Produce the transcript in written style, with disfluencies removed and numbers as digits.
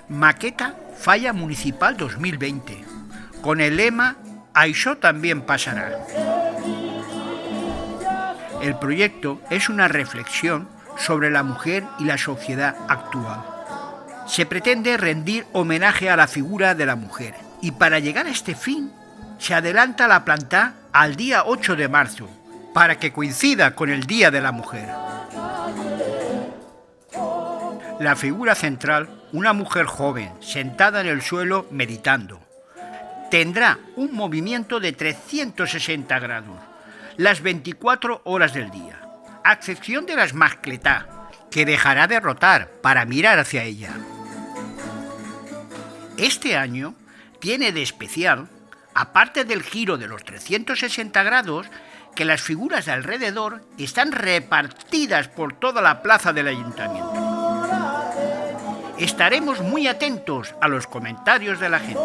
Maqueta Falla Municipal 2020, con el lema «Això también pasará». El proyecto es una reflexión sobre la mujer y la sociedad actual. Se pretende rendir homenaje a la figura de la mujer y para llegar a este fin se adelanta la planta al día 8 de marzo para que coincida con el Día de la Mujer. La figura central, una mujer joven sentada en el suelo meditando, tendrá un movimiento de 360 grados, las 24 horas del día, a excepción de las mascletá, que dejará de rotar para mirar hacia ella. Este año tiene de especial, aparte del giro de los 360 grados, que las figuras de alrededor están repartidas por toda la plaza del ayuntamiento. Estaremos muy atentos a los comentarios de la gente.